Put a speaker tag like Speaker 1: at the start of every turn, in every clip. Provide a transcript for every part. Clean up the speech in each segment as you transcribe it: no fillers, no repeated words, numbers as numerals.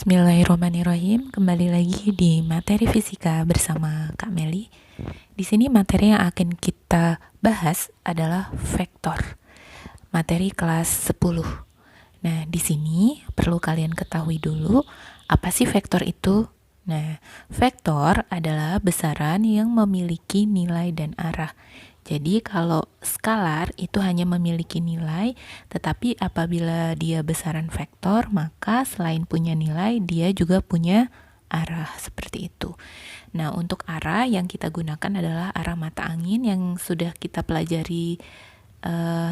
Speaker 1: Bismillahirrahmanirrahim. Kembali lagi di materi fisika bersama Kak Meli. Di sini materi yang akan kita bahas adalah vektor. Materi kelas 10. Nah, di sini perlu kalian ketahui dulu apa sih vektor itu? Nah, vektor adalah besaran yang memiliki nilai dan arah. Jadi kalau skalar itu hanya memiliki nilai, tetapi apabila dia besaran vektor, maka selain punya nilai, dia juga punya arah, seperti itu. Nah, untuk arah yang kita gunakan adalah arah mata angin yang sudah kita pelajari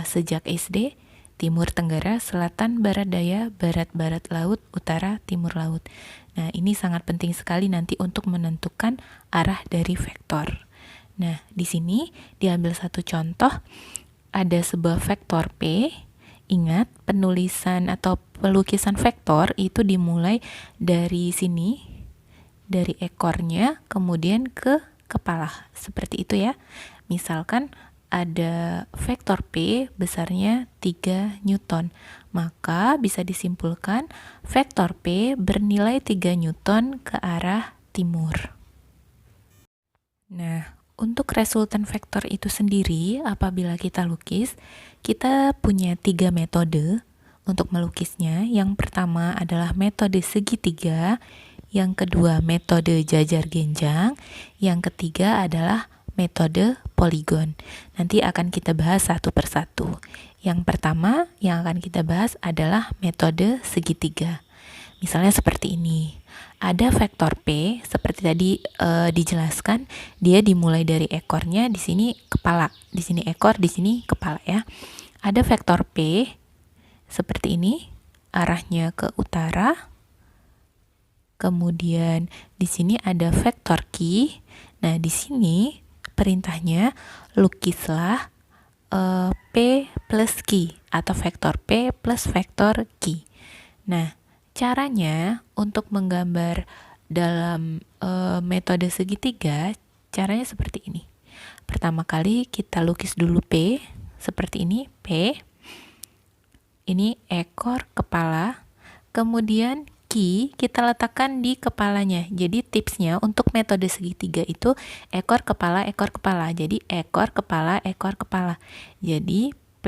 Speaker 1: sejak SD, timur tenggara, selatan barat daya, barat barat laut, utara timur laut. Nah, ini sangat penting sekali nanti untuk menentukan arah dari vektor. Nah, di sini diambil satu contoh, ada sebuah vektor P. Ingat, penulisan atau pelukisan vektor itu dimulai dari sini, dari ekornya, kemudian ke kepala, seperti itu ya. Misalkan ada vektor P besarnya 3 Newton, maka bisa disimpulkan vektor P bernilai 3 Newton ke arah timur. Nah, untuk resultan vektor itu sendiri, apabila kita lukis, kita punya 3 metode untuk melukisnya. Yang pertama adalah metode segitiga, yang kedua metode jajar genjang, yang ketiga adalah metode poligon. Nanti akan kita bahas satu persatu. Yang pertama yang akan kita bahas adalah metode segitiga. Misalnya seperti ini. Ada vektor P seperti tadi dijelaskan, dia dimulai dari ekornya, di sini kepala, di sini ekor, di sini kepala ya. Ada vektor P seperti ini, arahnya ke utara. Kemudian di sini ada vektor Q. Nah, di sini perintahnya lukislah P plus Q atau vektor P plus vektor Q. Nah, caranya untuk menggambar dalam metode segitiga, caranya seperti ini. Pertama kali kita lukis dulu P, seperti ini, P. Ini ekor kepala, kemudian Q kita letakkan di kepalanya. Jadi tipsnya untuk metode segitiga itu ekor kepala, ekor kepala. Jadi ekor kepala, ekor kepala. Jadi P,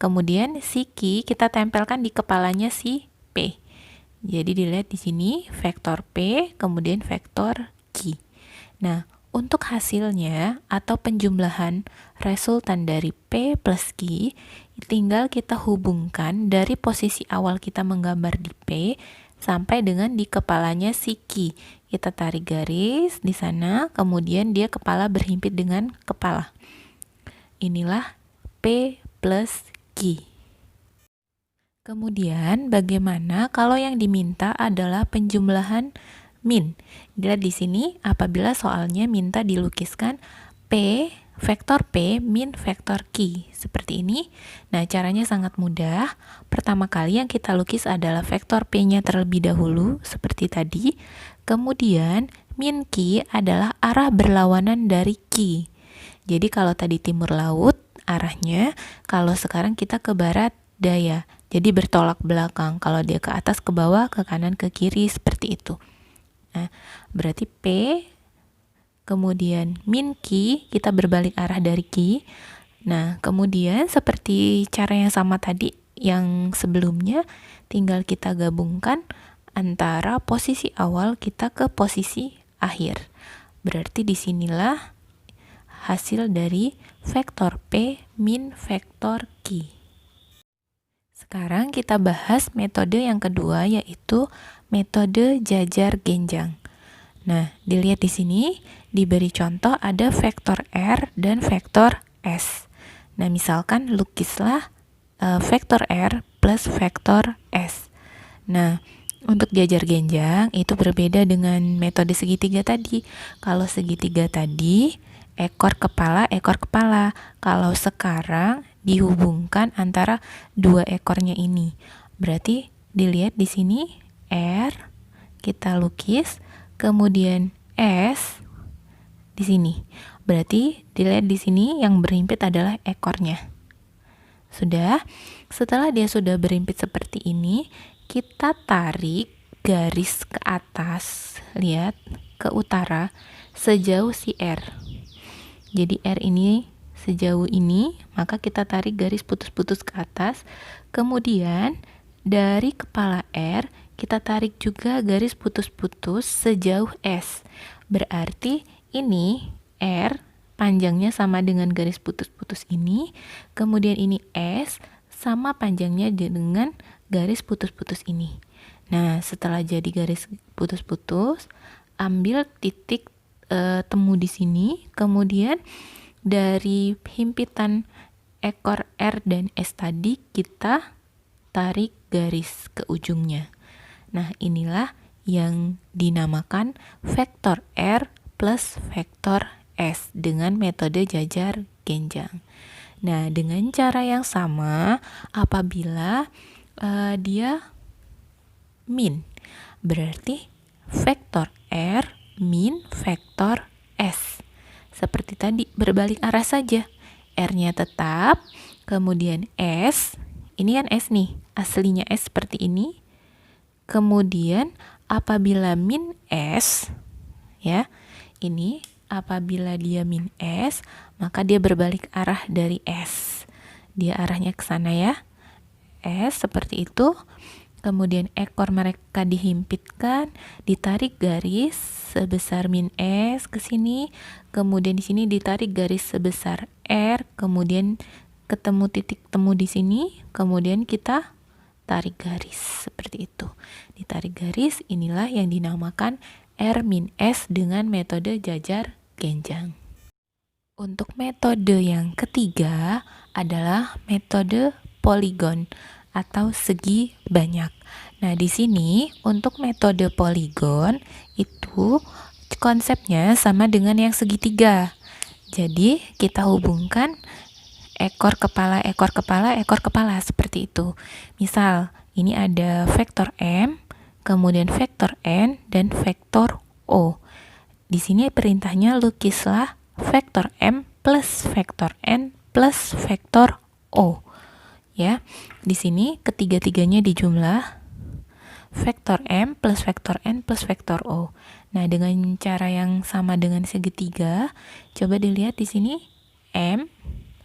Speaker 1: kemudian si Q kita tempelkan di kepalanya si P. Jadi dilihat di sini vektor P, kemudian vektor Q. Nah, untuk hasilnya atau penjumlahan resultan dari P plus Q, tinggal kita hubungkan dari posisi awal kita menggambar di P sampai dengan di kepalanya si Q. Kita tarik garis di sana, kemudian dia kepala berhimpit dengan kepala. Inilah P plus Q. Kemudian bagaimana kalau yang diminta adalah penjumlahan min? Dilihat di sini apabila soalnya minta dilukiskan P, vektor P min vektor Q seperti ini. Nah, caranya sangat mudah. Pertama kali yang kita lukis adalah vektor P-nya terlebih dahulu seperti tadi. Kemudian min Q adalah arah berlawanan dari Q. Jadi kalau tadi timur laut arahnya, kalau sekarang kita ke barat daya. Jadi bertolak belakang, kalau dia ke atas ke bawah, ke kanan ke kiri, seperti itu. Nah, berarti P, kemudian min Q, kita berbalik arah dari Q. Nah, kemudian seperti cara yang sama tadi, yang sebelumnya, tinggal kita gabungkan antara posisi awal kita ke posisi akhir. Berarti disinilah hasil dari vektor P min vektor Q. Sekarang kita bahas metode yang kedua, yaitu metode jajar genjang. Nah, dilihat di sini diberi contoh ada vektor R dan vektor S. Nah, misalkan lukislah vektor R plus vektor S. Nah, untuk jajar genjang itu berbeda dengan metode segitiga tadi. Kalau segitiga tadi ekor kepala, ekor kepala. Kalau sekarang dihubungkan antara dua ekornya ini. Berarti dilihat di sini R kita lukis, kemudian S di sini. Berarti dilihat di sini yang berhimpit adalah ekornya. Sudah, setelah dia sudah berhimpit seperti ini, kita tarik garis ke atas, lihat, ke utara, sejauh si R. Jadi R ini sejauh ini, maka kita tarik garis putus-putus ke atas. Kemudian dari kepala R, kita tarik juga garis putus-putus sejauh S. Berarti ini R panjangnya sama dengan garis putus-putus ini. Kemudian ini S sama panjangnya dengan garis putus-putus ini. Nah, setelah jadi garis putus-putus, ambil titik temu di sini, kemudian dari himpitan ekor R dan S tadi kita tarik garis ke ujungnya. Nah, inilah yang dinamakan vektor R plus vektor S dengan metode jajar genjang. Nah, dengan cara yang sama, apabila dia min, berarti vektor R min vektor S. Seperti tadi, berbalik arah saja. R-nya tetap, kemudian S, ini kan S nih, aslinya S seperti ini. Kemudian apabila min S, ya, ini apabila dia min S, maka dia berbalik arah dari S. Dia arahnya ke sana ya. S seperti itu. Kemudian ekor mereka dihimpitkan, ditarik garis sebesar min S ke sini, kemudian di sini ditarik garis sebesar R, kemudian ketemu titik temu di sini, kemudian kita tarik garis seperti itu. Ditarik garis, inilah yang dinamakan R min S dengan metode jajar genjang. Untuk metode yang ketiga adalah metode poligon atau segi banyak. Nah, di sini untuk metode poligon itu konsepnya sama dengan yang segitiga. Jadi, kita hubungkan ekor kepala, ekor kepala, ekor kepala seperti itu. Misal, ini ada vektor M, kemudian vektor N, dan vektor O. Di sini perintahnya lukislah vektor M plus vektor N plus vektor O. Ya, di sini ketiga-tiganya dijumlah vektor M plus vektor N plus vektor O. Nah, dengan cara yang sama dengan segitiga, coba dilihat di sini M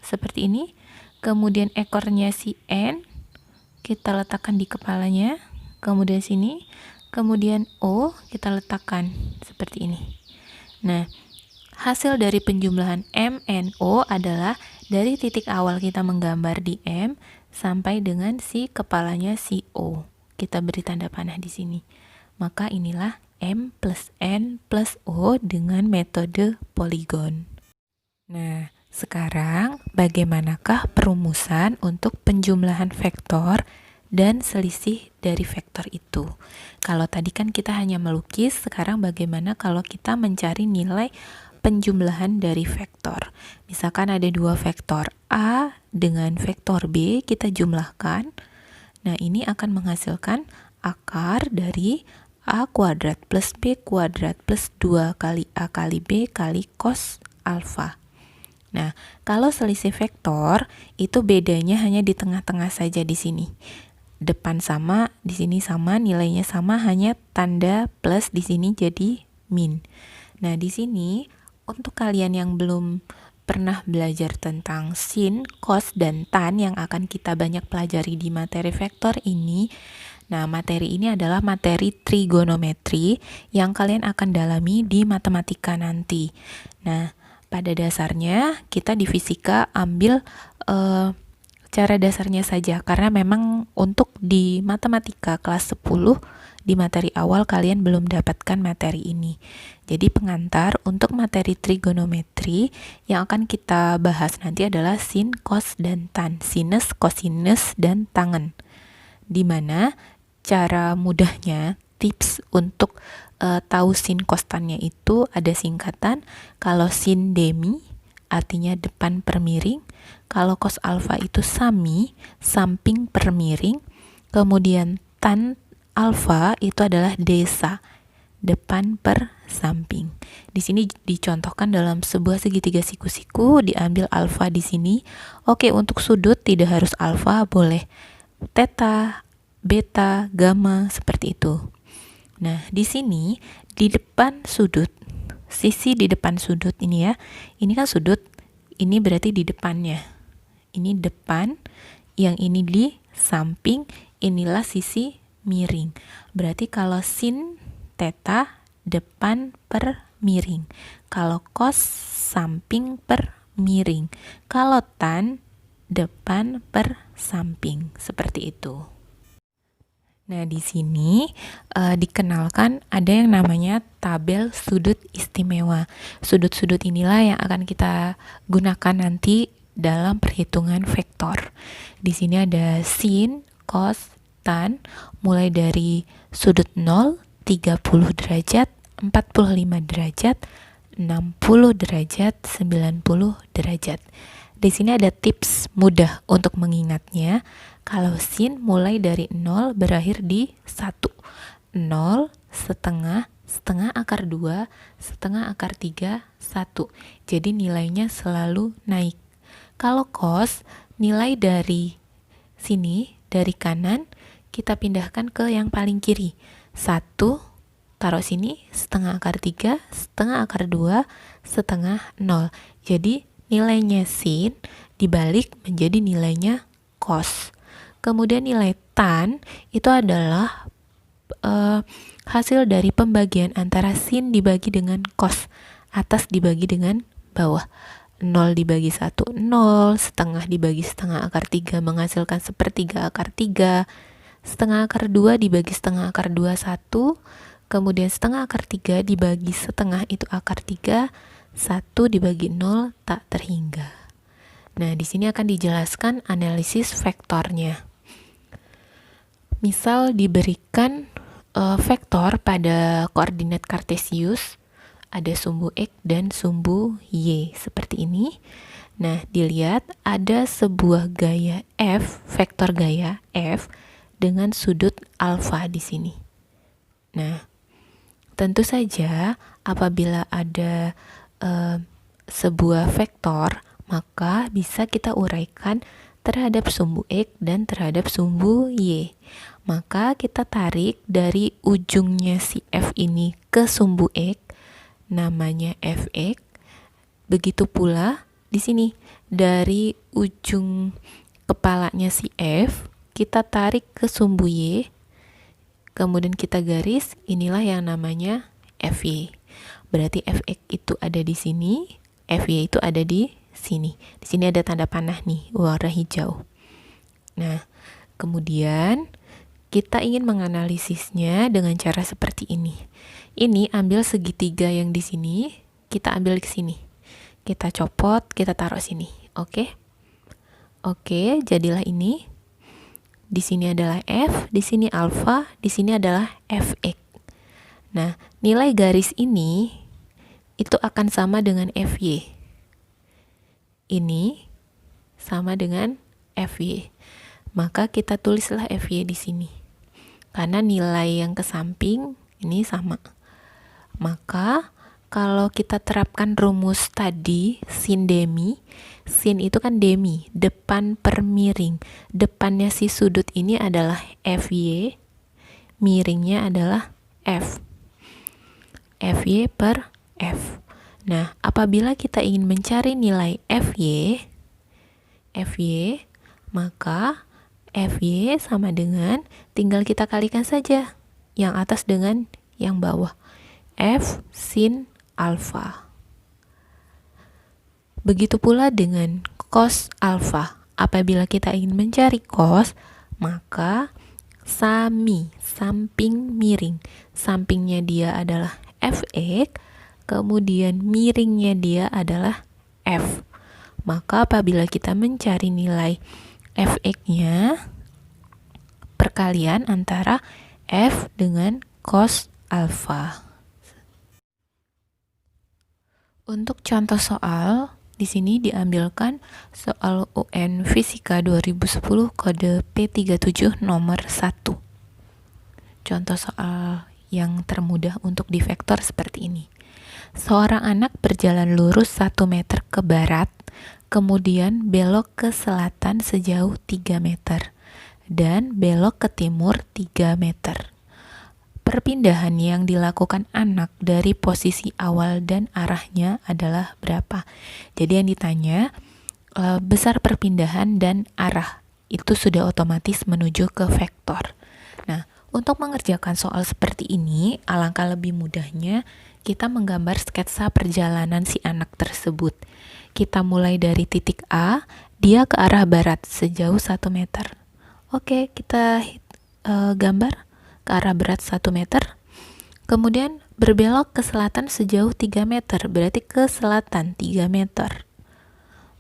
Speaker 1: seperti ini, kemudian ekornya si N kita letakkan di kepalanya, kemudian sini, kemudian O kita letakkan seperti ini. Nah, hasil dari penjumlahan M, N, O adalah dari titik awal kita menggambar di M sampai dengan si kepalanya si O. Kita beri tanda panah di sini. Maka inilah M plus N plus O dengan metode poligon. Nah, sekarang bagaimanakah perumusan untuk penjumlahan vektor dan selisih dari vektor itu? Kalau tadi kan kita hanya melukis, sekarang bagaimana kalau kita mencari nilai penjumlahan dari vektor? Misalkan ada dua vektor A dengan vektor B, kita jumlahkan. Nah, ini akan menghasilkan akar dari A kuadrat plus B kuadrat plus 2 kali A kali B kali cos alfa. Nah, kalau selisih vektor, itu bedanya hanya di tengah-tengah saja di sini. Depan sama, di sini sama, nilainya sama, hanya tanda plus di sini jadi min. Nah, di sini untuk kalian yang belum pernah belajar tentang sin, cos, dan tan yang akan kita banyak pelajari di materi vektor ini, nah materi ini adalah materi trigonometri yang kalian akan dalami di matematika nanti. Nah, pada dasarnya kita di fisika ambil cara dasarnya saja, karena memang untuk di matematika kelas 10 di materi awal kalian belum dapatkan materi ini. Jadi pengantar untuk materi trigonometri yang akan kita bahas nanti adalah sin, cos, dan tan, sinus, cosinus, dan tangen. Dimana cara mudahnya, tips untuk tahu sin cos tannya itu ada singkatan. Kalau sin demi artinya depan per miring, kalau cos alfa itu sami, samping per miring, kemudian tan alfa itu adalah desa, depan per samping. Di sini dicontohkan dalam sebuah segitiga siku-siku, diambil alfa di sini. Oke, untuk sudut tidak harus alfa, boleh theta, beta, gamma, seperti itu. Nah, di sini di depan sudut, sisi di depan sudut ini ya. Ini kan sudut, ini berarti di depannya. Ini depan, yang ini di samping, inilah sisi miring. Berarti kalau sin theta depan per miring. Kalau cos samping per miring. Kalau tan depan per samping. Seperti itu. Nah, di sini dikenalkan ada yang namanya tabel sudut istimewa. Sudut-sudut inilah yang akan kita gunakan nanti dalam perhitungan vektor. Di sini ada sin, cos, tan, mulai dari sudut 0, 30 derajat, 45 derajat, 60 derajat, 90 derajat. Di sini ada tips mudah untuk mengingatnya. Kalau sin mulai dari 0 berakhir di 1. 0, setengah, setengah akar 2, setengah akar 3, 1. Jadi nilainya selalu naik. Kalau cos, nilai dari sini, dari kanan, kita pindahkan ke yang paling kiri. 1, taruh sini, setengah akar 3, setengah akar 2, setengah 0. Jadi nilainya sin dibalik menjadi nilainya cos. Kemudian nilai tan itu adalah hasil dari pembagian antara sin dibagi dengan cos. Atas dibagi dengan bawah. 0 dibagi 1, 0. Setengah dibagi setengah akar 3 menghasilkan sepertiga akar 3. Setengah akar 2 dibagi setengah akar 2, 1. Kemudian setengah akar 3 dibagi setengah itu akar 3. 1 dibagi 0 tak terhingga. Nah, di sini akan dijelaskan analisis vektornya. Misal diberikan vektor pada koordinat kartesius, ada sumbu X dan sumbu Y seperti ini. Nah, dilihat ada sebuah gaya F, vektor gaya F dengan sudut alfa di sini. Nah, tentu saja apabila ada sebuah vektor, maka bisa kita uraikan terhadap sumbu X dan terhadap sumbu Y. Maka kita tarik dari ujungnya si F ini ke sumbu X, namanya Fx. Begitu pula di sini dari ujung kepalanya si F, kita tarik ke sumbu Y, kemudian kita garis, inilah yang namanya Fy. Berarti Fx itu ada di sini, Fy itu ada di sini. Di sini ada tanda panah nih, warna hijau. Nah, kemudian kita ingin menganalisisnya dengan cara seperti ini. Ini ambil segitiga yang di sini, kita ambil ke sini. Kita copot, kita taruh sini. Oke? Oke, jadilah ini. Di sini adalah F, di sini alfa, di sini adalah Fx. Nah, nilai garis ini itu akan sama dengan Fy. Ini sama dengan Fy. Maka kita tulislah Fy di sini. Karena nilai yang ke samping ini sama. Maka kalau kita terapkan rumus tadi, sin demi, sin itu kan demi, depan per miring. Depannya si sudut ini adalah Fy, miringnya adalah F. Fy per F. Nah, apabila kita ingin mencari nilai Fy, maka Fy sama dengan, tinggal kita kalikan saja yang atas dengan yang bawah. F sin alfa. Begitu pula dengan cos alfa. Apabila kita ingin mencari cos, maka samping miring. Sampingnya dia adalah Fx, kemudian miringnya dia adalah F. Maka apabila kita mencari nilai Fx-nya, perkalian antara F dengan cos alfa. Untuk contoh soal, di sini diambilkan soal UN Fisika 2010 kode P37 nomor 1. Contoh soal yang termudah untuk di vektor seperti ini. Seorang anak berjalan lurus 1 meter ke barat, kemudian belok ke selatan sejauh 3 meter, dan belok ke timur 3 meter. perpindahan yang dilakukan anak dari posisi awal dan arahnya adalah berapa. Jadi yang ditanya besar perpindahan dan arah itu sudah otomatis menuju ke vektor. Nah, untuk mengerjakan soal seperti ini, alangkah lebih mudahnya kita menggambar sketsa perjalanan si anak tersebut. Kita mulai dari titik A, dia ke arah barat sejauh 1 meter. Oke, kita gambar ke arah barat 1 meter. Kemudian berbelok ke selatan sejauh 3 meter, berarti ke selatan 3 meter.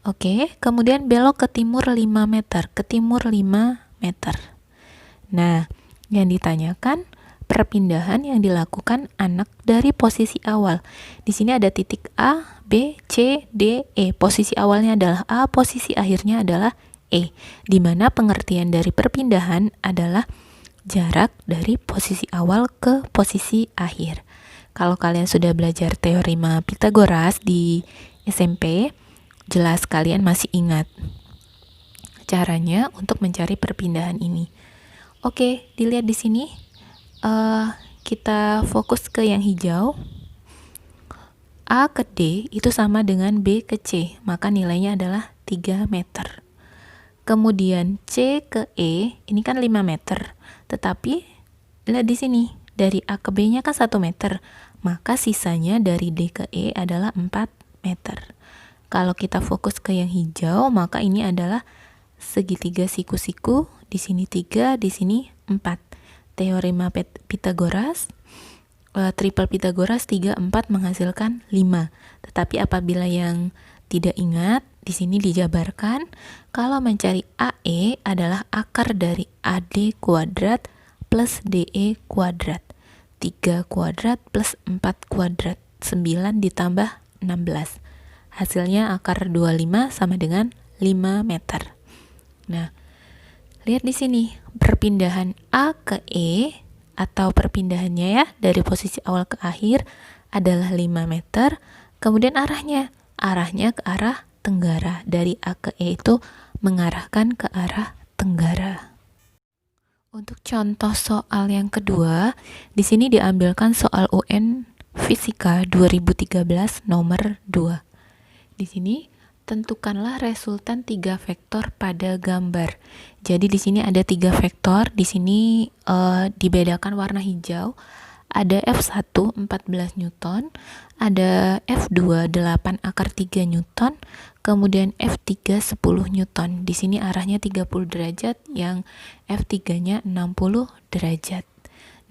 Speaker 1: Oke, kemudian belok ke timur 5 meter, ke timur 5 meter. Nah, yang ditanyakan perpindahan yang dilakukan anak dari posisi awal. Di sini ada titik A, B, C, D, E. Posisi awalnya adalah A, posisi akhirnya adalah E, di mana pengertian dari perpindahan adalah jarak dari posisi awal ke posisi akhir. Kalau kalian sudah belajar teorema Pythagoras di SMP, jelas kalian masih ingat caranya untuk mencari perpindahan ini. Oke, dilihat di sini. Kita fokus ke yang hijau. A ke D itu sama dengan B ke C, maka nilainya adalah 3 meter. Kemudian C ke E, ini kan 5 meter. Tetapi lihat di sini, dari A ke B-nya kan 1 meter, maka sisanya dari D ke E adalah 4 meter. Kalau kita fokus ke yang hijau, maka ini adalah segitiga siku-siku, di sini 3, di sini 4. Teorema Pythagoras, triple Pythagoras 3, 4 menghasilkan 5. Tetapi apabila yang tidak ingat, di sini dijabarkan kalau mencari AE adalah akar dari AD kuadrat plus DE kuadrat. 3 kuadrat plus 4 kuadrat. 9 ditambah 16. Hasilnya akar 25 sama dengan 5 meter. Nah, lihat di sini, perpindahan A ke E atau perpindahannya ya dari posisi awal ke akhir adalah 5 meter. Kemudian arahnya ke arah tenggara. Dari A ke E itu mengarahkan ke arah tenggara. Untuk contoh soal yang kedua, di sini diambilkan soal UN Fisika 2013 nomor 2. Di sini tentukanlah resultan 3 vektor pada gambar. Jadi di sini ada 3 vektor. Di sini dibedakan warna hijau. Ada F1 14 Newton, ada F2 8 akar 3 Newton, kemudian F3 10 Newton. Di sini arahnya 30 derajat, yang F3-nya 60 derajat.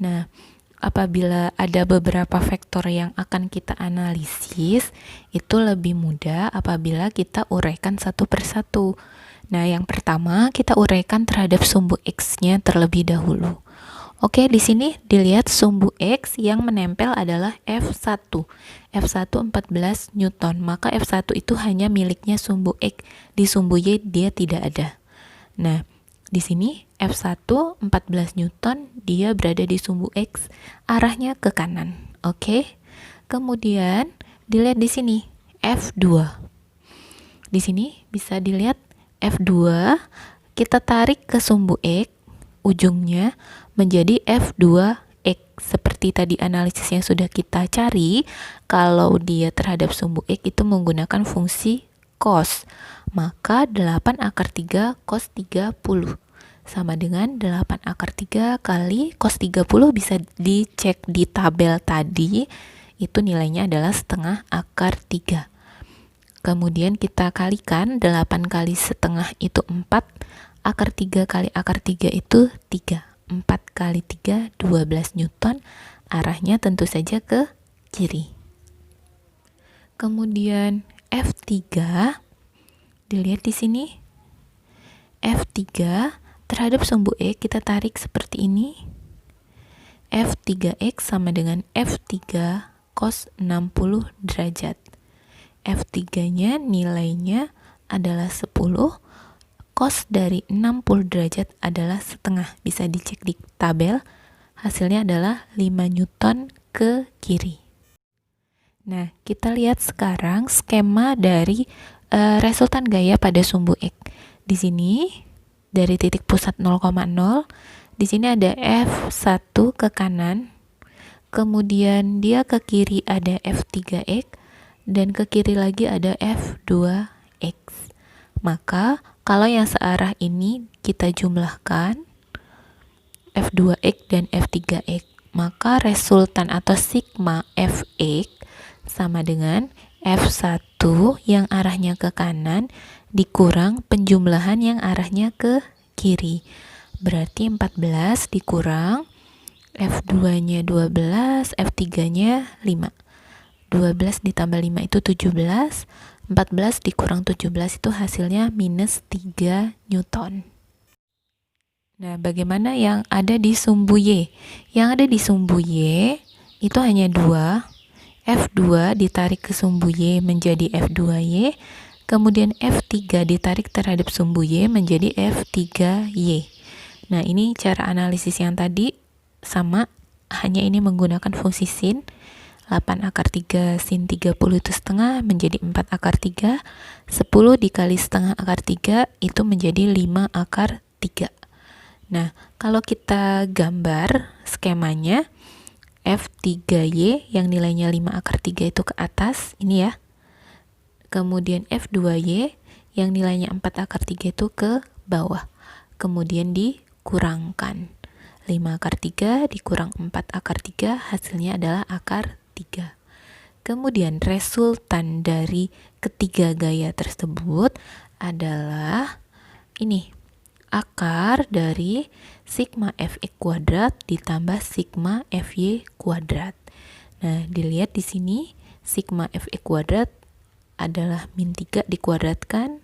Speaker 1: Nah, apabila ada beberapa vektor yang akan kita analisis, itu lebih mudah apabila kita uraikan satu persatu. Nah, yang pertama kita uraikan terhadap sumbu X-nya terlebih dahulu. Oke, di sini dilihat sumbu X yang menempel adalah F1. F1 14 Newton, maka F1 itu hanya miliknya sumbu X. Di sumbu Y dia tidak ada. Nah, di sini F1 14 Newton, dia berada di sumbu X, arahnya ke kanan. Oke. Kemudian dilihat di sini F2. Di sini bisa dilihat F2, kita tarik ke sumbu X, ujungnya menjadi F2X. Seperti tadi analisis yang sudah kita cari, kalau dia terhadap sumbu X itu menggunakan fungsi cos, maka 8 akar 3 cos 30 sama dengan 8 akar 3 kali cos 30, bisa dicek di tabel tadi, itu nilainya adalah setengah akar 3. Kemudian kita kalikan, 8 kali setengah itu 4, akar 3 kali akar 3 itu 3. 4 kali 3, 12 Newton, arahnya tentu saja ke kiri. Kemudian F3, dilihat di sini, F3 terhadap sumbu X kita tarik seperti ini. F3X sama dengan F3 cos 60 derajat. F3-nya nilainya adalah 10, cos dari 60 derajat adalah setengah, bisa dicek di tabel, hasilnya adalah 5 Newton ke kiri. Nah, kita lihat sekarang skema dari resultan gaya pada sumbu X. Di sini dari titik pusat 0,0, di sini ada F1 ke kanan, kemudian dia ke kiri ada F3X, dan ke kiri lagi ada F2X. Maka kalau yang searah ini kita jumlahkan F2X dan F3X, maka resultan atau sigma Fx sama dengan F1 yang arahnya ke kanan dikurang penjumlahan yang arahnya ke kiri. Berarti 14 dikurang F2-nya 12, F3-nya 5. 12 ditambah 5 itu 17, 14 dikurang 17 itu hasilnya minus 3 Newton. Nah, bagaimana yang ada di sumbu Y? Yang ada di sumbu Y itu hanya 2. F2 ditarik ke sumbu Y menjadi F2Y, kemudian F3 ditarik terhadap sumbu Y menjadi F3Y. Nah, ini cara analisis yang tadi sama, hanya ini menggunakan fungsi sin. 8 akar 3 sin 30 itu setengah menjadi 4 akar 3. 10 dikali setengah akar 3 itu menjadi 5 akar 3. Nah, kalau kita gambar skemanya, F3Y yang nilainya 5 akar 3 itu ke atas, ini ya. Kemudian F2Y yang nilainya 4 akar 3 itu ke bawah. Kemudian dikurangkan. 5 akar 3 dikurang 4 akar 3 hasilnya adalah akar 3. Kemudian resultan dari ketiga gaya tersebut adalah ini, akar dari sigma Fx kuadrat ditambah sigma Fy kuadrat. Nah, dilihat di sini sigma Fx kuadrat adalah min 3 dikuadratkan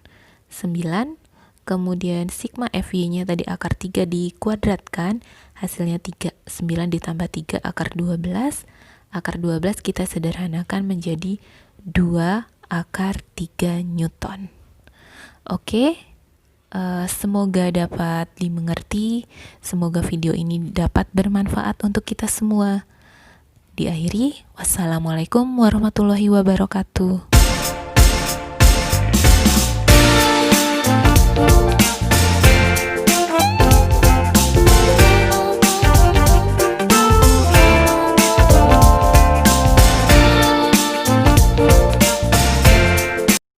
Speaker 1: 9, kemudian sigma Fy-nya tadi akar 3 dikuadratkan, hasilnya 3. 9 ditambah 3 akar 12. Akar 12 kita sederhanakan menjadi 2 akar 3 Newton. Oke. Semoga dapat dimengerti, semoga video ini dapat bermanfaat untuk kita semua. Diakhiri, wassalamualaikum warahmatullahi wabarakatuh.